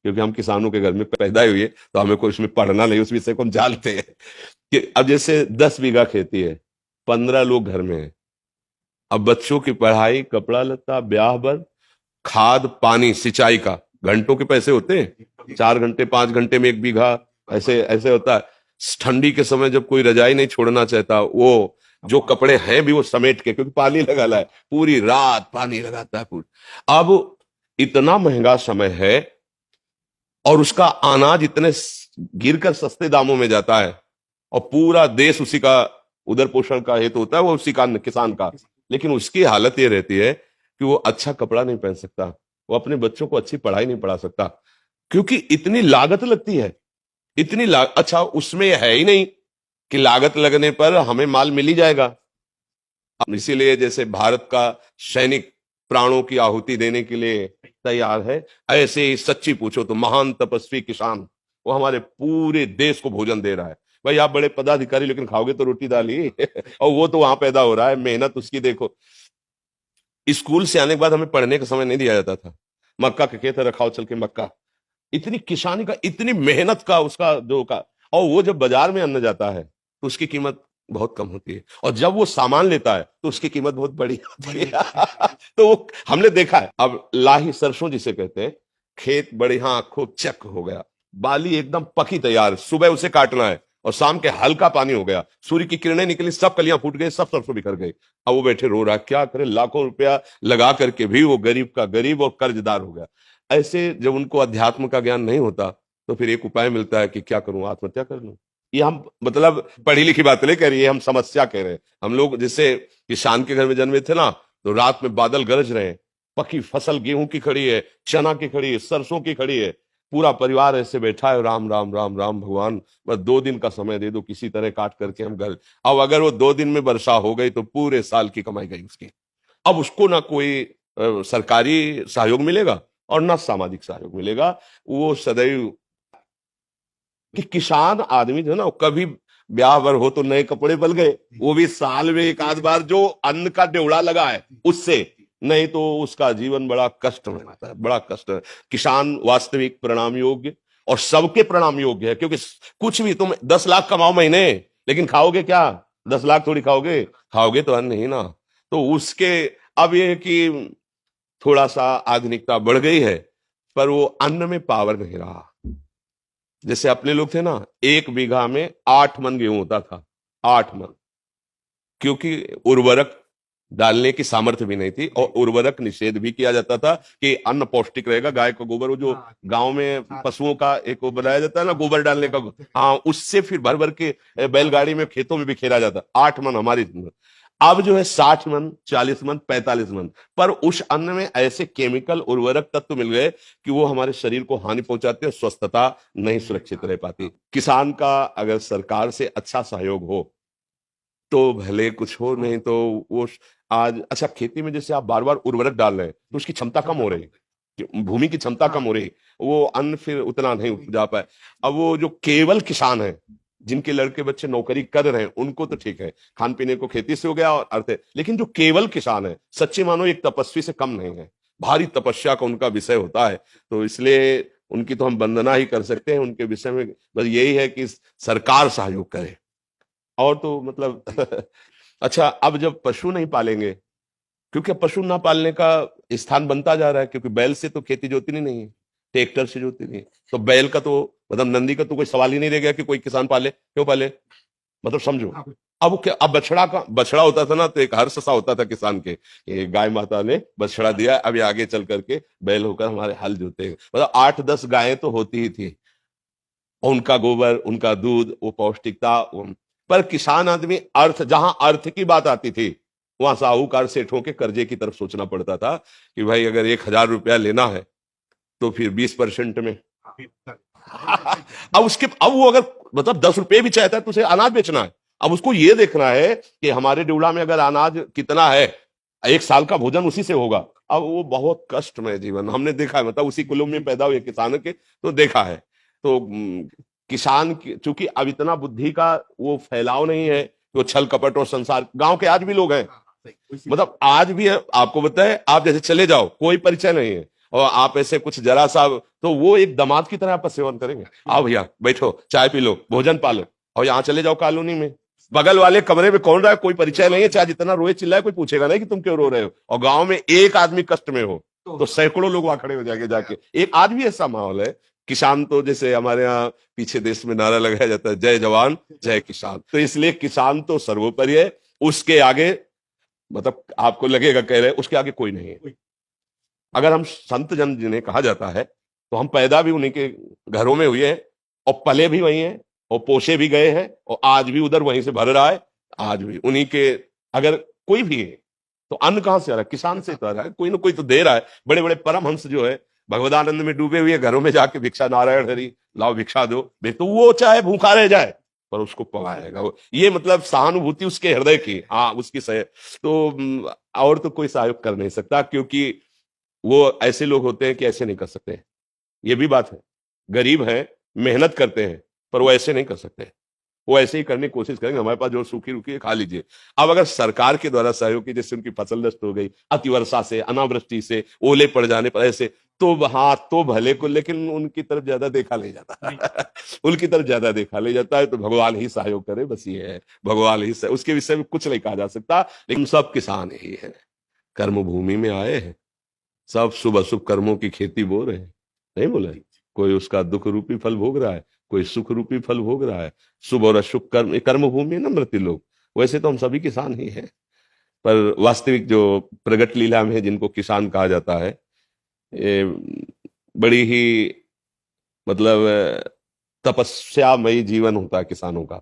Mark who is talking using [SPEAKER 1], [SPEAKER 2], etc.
[SPEAKER 1] क्योंकि हम किसानों के घर में पैदा हुए, तो हमें कोई उसमें पढ़ना नहीं, उस विषय को हम जानते हैं कि अब जैसे 10 बीघा खेती है, 15 लोग घर में है। अब बच्चों की पढ़ाई, कपड़ा लत्ता, ब्याह बर, खाद पानी सिंचाई का घंटों के पैसे होते हैं, 4 घंटे 5 घंटे में 1 बीघा, ऐसे ऐसे होता है। ठंडी के समय जब कोई रजाई नहीं छोड़ना चाहता, वो जो कपड़े हैं भी वो समेट के, क्योंकि पानी लगा है, पूरी रात पानी लगाता है पूरी। अब इतना महंगा समय है और उसका अनाज इतने गिरकर सस्ते दामों में जाता है, और पूरा देश उसी का उदर पोषण का हेतु होता है, वो उसी का किसान का। लेकिन उसकी हालत ये रहती है कि वो अच्छा कपड़ा नहीं पहन सकता, वो अपने बच्चों को अच्छी पढ़ाई नहीं पढ़ा सकता, क्योंकि इतनी लागत लगती है। अच्छा, उसमें है ही नहीं कि लागत लगने पर हमें माल मिल ही जाएगा। इसीलिए जैसे भारत का सैनिक प्राणों की आहुति देने के लिए तैयार है, ऐसे ही सच्ची पूछो तो महान तपस्वी किसान, वो हमारे पूरे देश को भोजन दे रहा है। भाई आप बड़े पदाधिकारी, लेकिन खाओगे तो रोटी दाल ही और वो तो वहां पैदा हो रहा है, मेहनत उसकी देखो। स्कूल से आने के बाद हमें पढ़ने का समय नहीं दिया जाता था, मक्का के खेत रखाओ चल के मक्का। इतनी किसानी का, इतनी मेहनत का उसका जो का, और वो जब बाजार में अन्न जाता है तो उसकी कीमत बहुत कम होती है, और जब वो सामान लेता है तो उसकी कीमत बहुत बड़ी होती है तो वो हमने देखा है। अब लाही सरसों जिसे कहते हैं, खेत बढ़िया खूब चक हो गया, बाली एकदम पकी तैयार, सुबह उसे काटना है और शाम के हल्का पानी हो गया, सूर्य की किरणें निकली, सब कलियां फूट गई, सब सरसों बिखर गई। अब वो बैठे रो रहा है, क्या करे, लाखों रुपया लगा करके भी वो गरीब का गरीब और कर्जदार हो गया। ऐसे जब उनको अध्यात्म का ज्ञान नहीं होता तो फिर एक उपाय मिलता है कि क्या करूं, आत्महत्या कर लूं। ये हम मतलब पढ़ी लिखी बात नहीं कह रही है, हम समस्या कह रहे हैं। हम लोग जैसे किसान के घर में जन्मे थे ना, तो रात में बादल गरज रहे हैं, पकी फसल गेहूं की खड़ी है, चना की खड़ी है, सरसों की खड़ी है, पूरा परिवार ऐसे बैठा है, राम राम राम राम भगवान, बस 2 दिन का समय दे दो, किसी तरह काट करके हम घर। अब अगर वो 2 दिन में वर्षा हो गई तो पूरे साल की कमाई गई उसकी। अब उसको ना कोई सरकारी सहयोग मिलेगा और ना सामाजिक सहयोग मिलेगा। वो सदैव कि किसान आदमी जो है ना, कभी ब्याह वर हो तो नए कपड़े बल गए, वो भी साल में एक आध बार जो अन्न का ड्योढ़ा लगा है उससे, नहीं तो उसका जीवन बड़ा कष्ट में रहता है, बड़ा कष्ट है। किसान वास्तविक प्रणाम योग्य और सबके प्रणाम योग्य है, क्योंकि कुछ भी तुम 10 लाख कमाओ महीने, लेकिन खाओगे क्या? 10 लाख थोड़ी खाओगे, खाओगे तो अन्न ही ना। तो उसके अब ये कि थोड़ा सा आधुनिकता बढ़ गई है, पर वो अन्न में पावर नहीं रहा। जैसे अपने लोग थे ना, 1 बीघा में 8 मन गेहूं होता था, 8 मन, क्योंकि उर्वरक डालने की सामर्थ्य भी नहीं थी, और उर्वरक निषेध भी किया जाता था कि अन्न पौष्टिक रहेगा। गाय का गोबर, वो जो गांव में पशुओं का एक वो बनाया जाता है ना, गोबर डालने का, हाँ, उससे फिर भर भर के बैलगाड़ी में खेतों में बिखेरा जाता। 8 मन हमारी। अब जो है 60 मन, 40 मन, 45 मन, पर उस अन्न में ऐसे केमिकल उर्वरक तत्व मिल गए कि वो हमारे शरीर को हानि पहुंचाते हैं, स्वस्थता नहीं सुरक्षित रह पाती। किसान का अगर सरकार से अच्छा सहयोग हो तो भले कुछ हो, नहीं तो वो आज अच्छा, खेती में जैसे आप बार बार उर्वरक डाल रहे हैं तो उसकी क्षमता कम हो रही है, भूमि की क्षमता कम हो रही है, वो अन्न फिर उतना नहीं उपजा पाए। अब वो जो केवल किसान है, जिनके लड़के बच्चे नौकरी कर रहे हैं, उनको तो ठीक है, खान पीने को खेती से हो गया और अर्थ है, लेकिन जो केवल किसान है, सच्चे मानो एक तपस्वी से कम नहीं है, भारी तपस्या का उनका विषय होता है। तो इसलिए उनकी तो हम वंदना ही कर सकते हैं, उनके विषय में बस यही है कि सरकार सहयोग करे, और तो मतलब अच्छा, अब जब पशु नहीं पालेंगे, क्योंकि अब पशु ना पालने का स्थान बनता जा रहा है, क्योंकि बैल से तो खेती जोतनी नहीं है, ट्रैक्टर से जोतनी नहीं है, तो बैल का तो मतलब नंदी का तो कोई सवाल ही नहीं रह गया कि कोई किसान पाले। क्यों पाले, मतलब समझो। अब क्या, अब बछड़ा का, बछड़ा होता था ना तो एक हर्ष सा होता था किसान के, ये गाय माता ने बछड़ा दिया, अब ये आगे चल करके बैल होकर हमारे हल जोते, मतलब 8-10 गायें तो होती ही थी, उनका गोबर, उनका दूध, वो पौष्टिकता। पर किसान आदमी, अर्थ, जहां अर्थ की बात आती थी वहां साहूकार सेठों के कर्जे की तरफ सोचना पड़ता था कि भाई अगर 1,000 रुपया लेना है तो फिर 20% में अब वो अगर मतलब 10 रुपए भी चाहता है तो उसे अनाज बेचना है। अब उसको ये देखना है कि हमारे ड्यूला में अगर अनाज कितना है, 1 साल का भोजन उसी से होगा। अब वो बहुत कष्टमय जीवन हमने देखा है, मतलब उसी कुलों में पैदा हुए किसानों के, तो देखा है। तो किसान चूंकि अब इतना बुद्धि का वो फैलाव नहीं है, वो छल कपट और संसार, गांव के आज भी लोग हैं, मतलब आज भी है, आपको बताए, आप जैसे चले जाओ कोई परिचय नहीं है, और आप ऐसे कुछ जरा सा, तो वो एक दामाद की तरह आपका सेवन करेंगे। आओ भैया बैठो, चाय पी लो, भोजन पालो, और यहाँ चले जाओ कॉलोनी में, बगल वाले कमरे में कौन रहा है, कोई परिचय नहीं है, चाहे जितना रोए चिल्लाए कोई पूछेगा नहीं कि तुम क्यों रो रहे हो। और गांव में एक आदमी कष्ट में हो तो सैकड़ों लोग वहां खड़े हो जाके जाके। एक आज भी ऐसा माहौल है। किसान तो जैसे हमारे यहाँ पीछे देश में नारा लगाया जाता है, जय जवान जय किसान, तो इसलिए किसान तो सर्वोपरि है। उसके आगे मतलब आपको लगेगा कह रहे उसके आगे कोई नहीं है। अगर हम संत जन जिन्हें कहा जाता है, तो हम पैदा भी उन्हीं के घरों में हुए हैं और पले भी वही हैं और पोषे भी गए हैं और आज भी उधर वहीं से भर रहा है। आज भी उन्हीं के, अगर कोई भी है तो अन्न कहां से आ रहा है, किसान से तो आ रहा है, कोई ना कोई तो दे रहा है। बड़े बड़े परमहंस जो है भगवदानंद में डूबे हुए घरों में जाके भिक्षा, नारायण हरि लाओ भिक्षा दो, तो वो चाहे भूखा रह जाए पर उसको पवाएगा। ये मतलब सहानुभूति उसके हृदय की, हाँ उसकी सह तो और तो कोई सहयोग कर नहीं सकता, क्योंकि वो ऐसे लोग होते हैं कि ऐसे नहीं कर सकते। ये भी बात है, गरीब हैं, मेहनत करते हैं, पर वो ऐसे नहीं कर सकते। वो ऐसे ही करने की कोशिश करेंगे, हमारे पास जो सूखी रुकी है खा लीजिए। अब अगर सरकार के द्वारा सहयोग की, जैसे उनकी फसल नष्ट हो गई अतिवर्षा से, अनावृष्टि से, ओले पड़ जाने पर, ऐसे तो हाँ तो भले को, लेकिन उनकी तरफ ज्यादा देखा नहीं जाता उनकी तरफ ज्यादा देखा नहीं जाता है। तो भगवान ही सहयोग करे, बस ये है, भगवान ही उसके विषय में कुछ नहीं कहा जा सकता। लेकिन सब किसान ही है, कर्म भूमि में आए हैं, सब शुभ अशुभ कर्मों की खेती बो रहे हैं। नहीं बोला, कोई उसका दुख रूपी फल भोग रहा है, कोई सुख रूपी फल भोग रहा है। शुभ और अशुभ कर्म, कर्म भूमि है ना मृत्यु लोग। वैसे तो हम सभी किसान ही हैं, पर वास्तविक जो प्रगट लीला में जिनको किसान कहा जाता है, ये बड़ी ही मतलब तपस्यामयी जीवन होता है किसानों का।